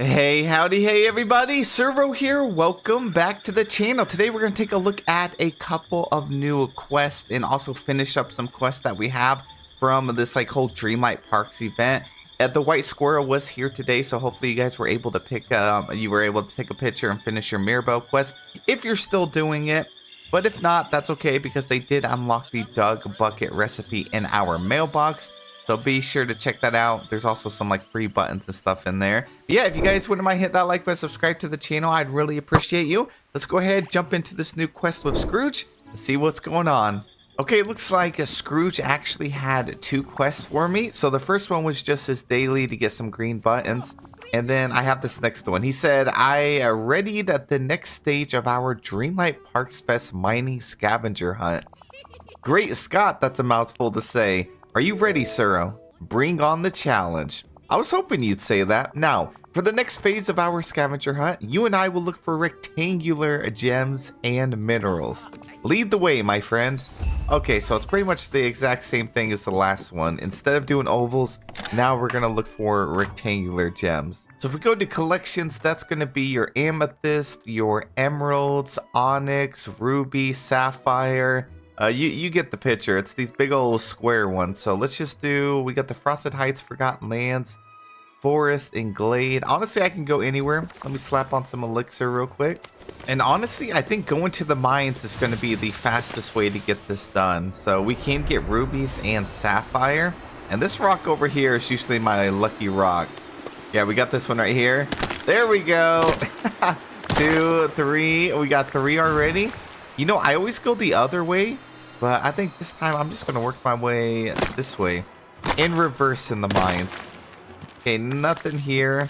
Hey, howdy, hey everybody, Servo here. Welcome back to the channel. Today we're going to take a look at a couple of new quests and also finish up some quests that we have from this whole Dreamlight Parks event. The white squirrel was here today, so hopefully you guys were able to take a picture and finish your Mirabelle quest if you're still doing it. But if not, that's okay because they did unlock the Doug Bucket recipe in our mailbox. So be sure to check that out. There's also some free buttons and stuff in there. But yeah, if you guys wouldn't mind hit that like button, subscribe to the channel, I'd really appreciate you. Let's go ahead, jump into this new quest with Scrooge and see what's going on. Okay, it looks like Scrooge actually had two quests for me. So the first one was just his daily to get some green buttons. And then I have this next one. He said, I readied at the next stage of our Dreamlight Parks Fest mining scavenger hunt. Great Scott, that's a mouthful to say. Are you ready, Suro? Bring on the challenge. I was hoping you'd say that. Now, for the next phase of our scavenger hunt, you and I will look for rectangular gems and minerals. Lead the way, my friend. Okay, so it's pretty much the exact same thing as the last one. Instead of doing ovals, now we're going to look for rectangular gems. So if we go to collections, that's going to be your amethyst, your emeralds, onyx, ruby, sapphire. You get the picture. It's these big old square ones. So let's just do, we got the Frosted Heights, Forgotten Lands, Forest, and Glade. Honestly, I can go anywhere. Let me slap on some elixir real quick. And honestly, I think going to the mines is going to be the fastest way to get this done. So we can get rubies and sapphire. And this rock over here is usually my lucky rock. Yeah, we got this one right here. There we go. 2, 3. We got 3 already. You know, I always go the other way. But I think this time I'm just going to work my way this way. In reverse in the mines. Okay, nothing here.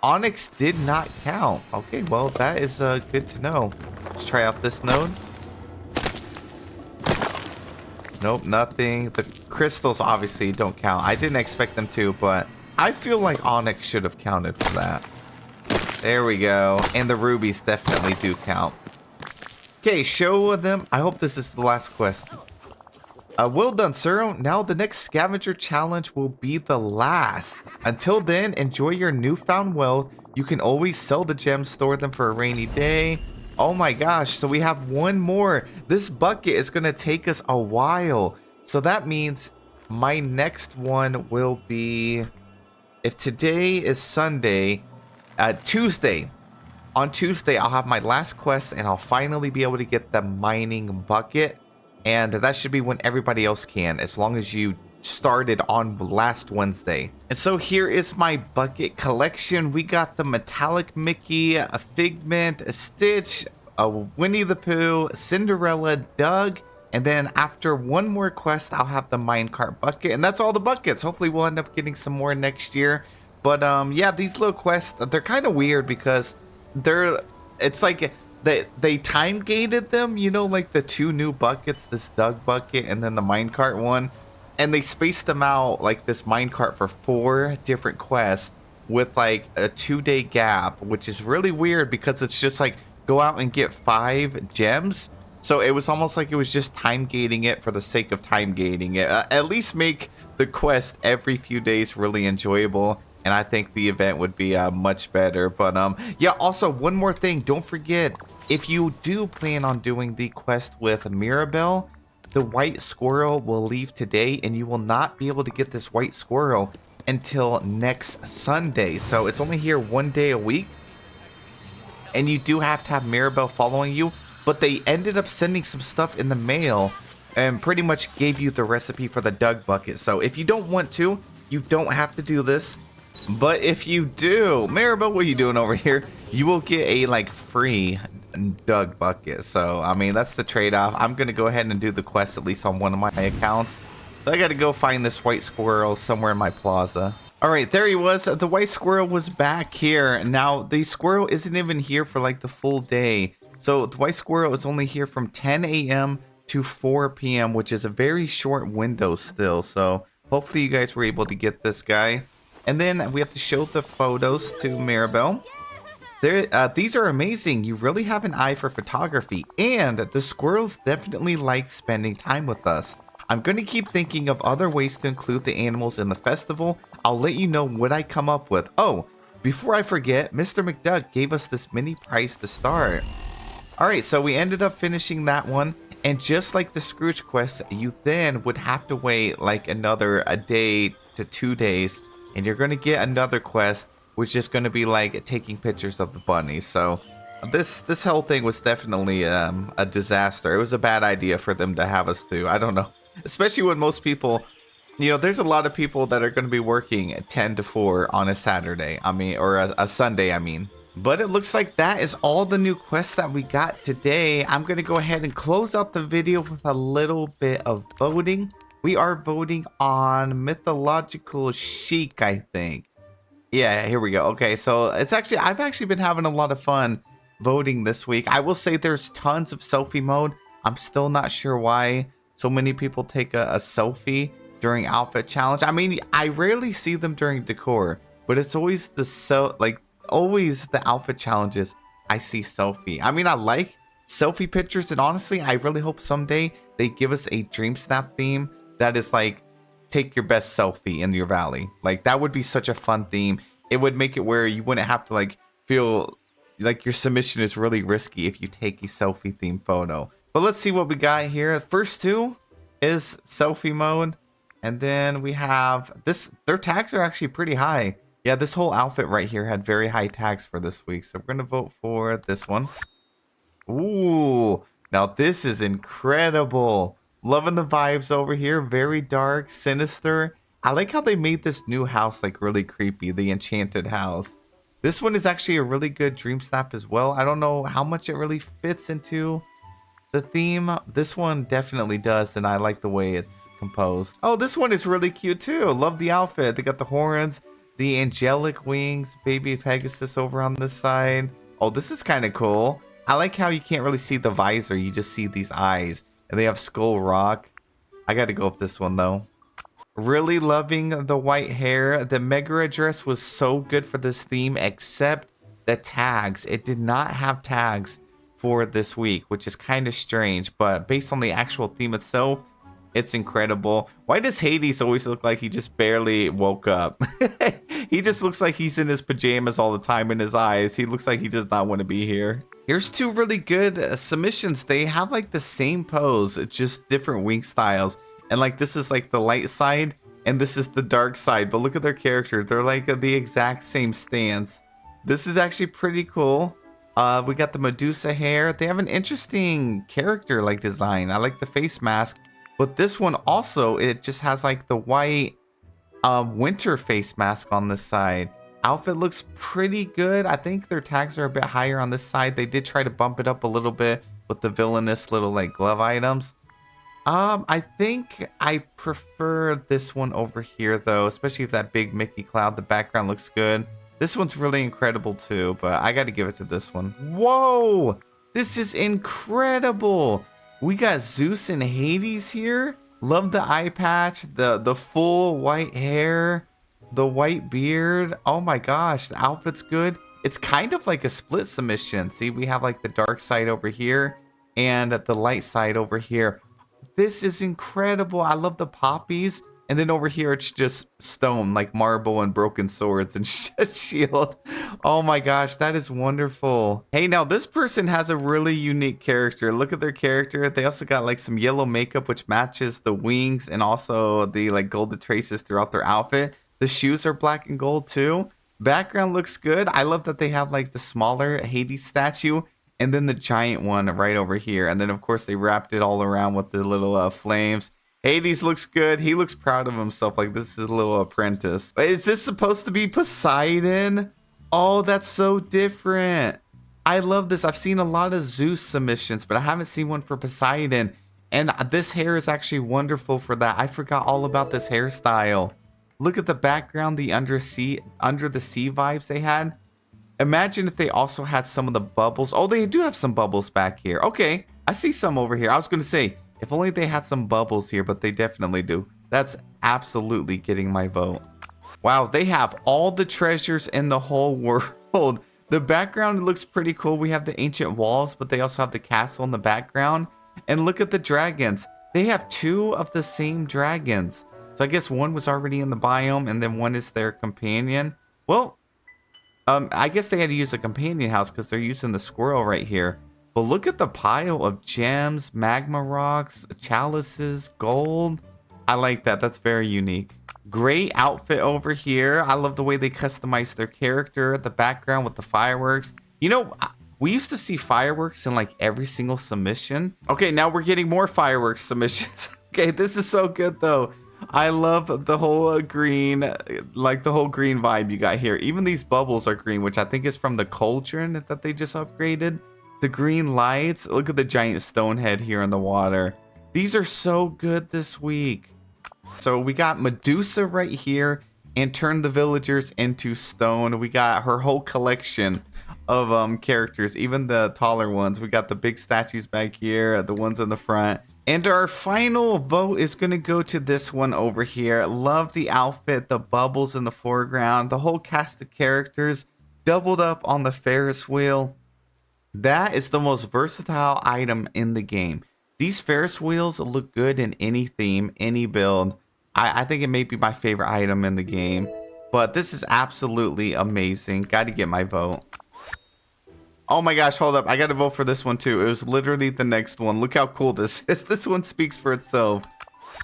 Onyx did not count. Okay, well, that is good to know. Let's try out this node. Nope, nothing. The crystals obviously don't count. I didn't expect them to, but I feel like Onyx should have counted for that. There we go. And the rubies definitely do count. Okay, show them. I hope this is the last quest. Well done, Suro. Now the next scavenger challenge will be the last. Until then, enjoy your newfound wealth. You can always sell the gems, store them for a rainy day. Oh my gosh, so we have one more. This bucket is going to take us a while. So that means my next one will be, if today is Sunday, Tuesday. On Tuesday, I'll have my last quest and I'll finally be able to get the mining bucket. And that should be when everybody else can, as long as you started on last Wednesday. And so here is my bucket collection. We got the metallic Mickey, a Figment, a Stitch, a Winnie the Pooh, Cinderella, Doug. And then after one more quest, I'll have the minecart bucket. And that's all the buckets. Hopefully we'll end up getting some more next year. But yeah, these little quests, they're kind of weird because it's like they time gated them, you know, like the 2 new buckets, this Doug bucket and then the minecart one, and they spaced them out like this minecart for 4 different quests with like a 2-day gap, which is really weird because it's just like go out and get 5 gems. So it was almost like it was just time gating it for the sake of time gating it. At least make the quest every few days really enjoyable. And I think the event would be much better. But yeah, also one more thing. Don't forget, if you do plan on doing the quest with Mirabelle, the white squirrel will leave today. And you will not be able to get this white squirrel until next Sunday. So it's only here 1 day a week. And you do have to have Mirabelle following you. But they ended up sending some stuff in the mail and pretty much gave you the recipe for the Doug bucket. So if you don't want to, you don't have to do this. But if you do, Mirabelle, what are you doing over here? You will get a free Doug bucket. So I mean, that's the trade-off. I'm gonna go ahead and do the quest at least on one of my accounts. So I gotta go find this white squirrel somewhere in my plaza. All right, there he was. The white squirrel was back here. Now the squirrel isn't even here for like the full day. So the white squirrel is only here from 10 a.m. to 4 p.m., which is a very short window still. So hopefully you guys were able to get this guy. And then we have to show the photos to Mirabelle. These are amazing. You really have an eye for photography. And the squirrels definitely like spending time with us. I'm going to keep thinking of other ways to include the animals in the festival. I'll let you know what I come up with. Oh, before I forget, Mr. McDuck gave us this mini prize to start. All right, so we ended up finishing that one. And just like the Scrooge quest, you then would have to wait like a day to 2 days. And you're going to get another quest, which is going to be like taking pictures of the bunnies. So this whole thing was definitely a disaster. It was a bad idea for them to have us do. I don't know. Especially when most people, you know, there's a lot of people that are going to be working at 10 to 4 on a Saturday. I mean, or a Sunday, I mean. But it looks like that is all the new quests that we got today. I'm going to go ahead and close out the video with a little bit of voting. We are voting on Mythological Chic, I think. Yeah, here we go. Okay, so I've actually been having a lot of fun voting this week. I will say there's tons of selfie mode. I'm still not sure why so many people take a selfie during outfit challenge. I mean, I rarely see them during decor, but it's always always the outfit challenges I see selfie. I mean, I like selfie pictures, and honestly, I really hope someday they give us a DreamSnap theme that is like, take your best selfie in your valley. Like, that would be such a fun theme. It would make it where you wouldn't have to like feel like your submission is really risky if you take a selfie theme photo. But let's see what we got here. First two is selfie mode, and then we have this. Their tags are actually pretty high. Yeah, this whole outfit right here had very high tags for this week. So we're going to vote for this one. Ooh, now this is incredible. Loving the vibes over here. Very dark, sinister. I like how they made this new house like really creepy. The enchanted house. This one is actually a really good dream snap as well. I don't know how much it really fits into the theme. This one definitely does, and I like the way it's composed. Oh, this one is really cute too. Love the outfit. They got the horns. The angelic wings, baby Pegasus over on this side. Oh, this is kind of cool. I like how you can't really see the visor. You just see these eyes. And they have Skull Rock. I got to go with this one, though. Really loving the white hair. The Megara dress was so good for this theme, except the tags. It did not have tags for this week, which is kind of strange. But based on the actual theme itself, it's incredible. Why does Hades always look like he just barely woke up? He just looks like he's in his pajamas all the time in his eyes. He looks like he does not want to be here. Here's two really good submissions. They have like the same pose, just different wing styles. And like this is like the light side and this is the dark side. But look at their character. They're like the exact same stance. This is actually pretty cool. We got the Medusa hair. They have an interesting character like design. I like the face mask. But this one also, it just has like the white winter face mask on this side. Outfit looks pretty good. I think their tags are a bit higher on this side. They did try to bump it up a little bit with the villainous little like glove items. I think I prefer this one over here though, especially with that big Mickey cloud. The background looks good. This one's really incredible too, but I got to give it to this one. Whoa, this is incredible. We got Zeus and Hades here. Love the eye patch, the full white hair, the white beard. Oh my gosh, the outfit's good. It's kind of like a split submission. See, we have like the dark side over here and the light side over here. This is incredible. I love the poppies. And then over here, it's just stone, like marble and broken swords and shield. Oh my gosh, that is wonderful. Hey, now this person has a really unique character. Look at their character. They also got like some yellow makeup, which matches the wings and also the like golden traces throughout their outfit. The shoes are black and gold too. Background looks good. I love that they have like the smaller Hades statue and then the giant one right over here. And then of course they wrapped it all around with the little flames. Hades looks good. He looks proud of himself like this is a little apprentice. Is this supposed to be Poseidon? Oh, that's so different. I love this. I've seen a lot of Zeus submissions, but I haven't seen one for Poseidon. And this hair is actually wonderful for that. I forgot all about this hairstyle. Look at the background, the under the sea vibes they had. Imagine if they also had some of the bubbles. Oh, they do have some bubbles back here. Okay, I see some over here. I was going to say, if only they had some bubbles here, but they definitely do. That's absolutely getting my vote. Wow, they have all the treasures in the whole world. The background looks pretty cool. We have the ancient walls, but they also have the castle in the background. And look at the dragons. They have two of the same dragons. So I guess one was already in the biome and then one is their companion. Well, I guess they had to use a companion house because they're using the squirrel right here. But look at the pile of gems, magma rocks, chalices, gold. I like that. That's very unique. Great outfit over here. I love the way they customize their character, the background with the fireworks. You know, we used to see fireworks in like every single submission. Okay, now we're getting more fireworks submissions. Okay, this is so good though. I love the whole green, like the whole green vibe you got here. Even these bubbles are green, which I think is from the cauldron that they just upgraded. The green lights. Look at the giant stone head here in the water. These are so good this week. So we got Medusa right here and turned the villagers into stone. We got her whole collection of characters, even the taller ones. We got the big statues back here, the ones in the front. And our final vote is going to go to this one over here. Love the outfit, the bubbles in the foreground, the whole cast of characters doubled up on the Ferris wheel. That is the most versatile item in the game. These Ferris wheels look good in any theme, any build. I think it may be my favorite item in the game. But this is absolutely amazing. Got to get my vote. Oh my gosh, hold up. I got to vote for this one too. It was literally the next one. Look how cool this is. This one speaks for itself.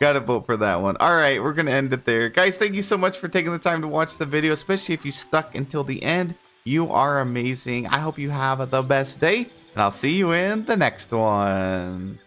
Got to vote for that one. All right, we're going to end it there. Guys, thank you so much for taking the time to watch the video, especially if you stuck until the end. You are amazing. I hope you have the best day, and I'll see you in the next one.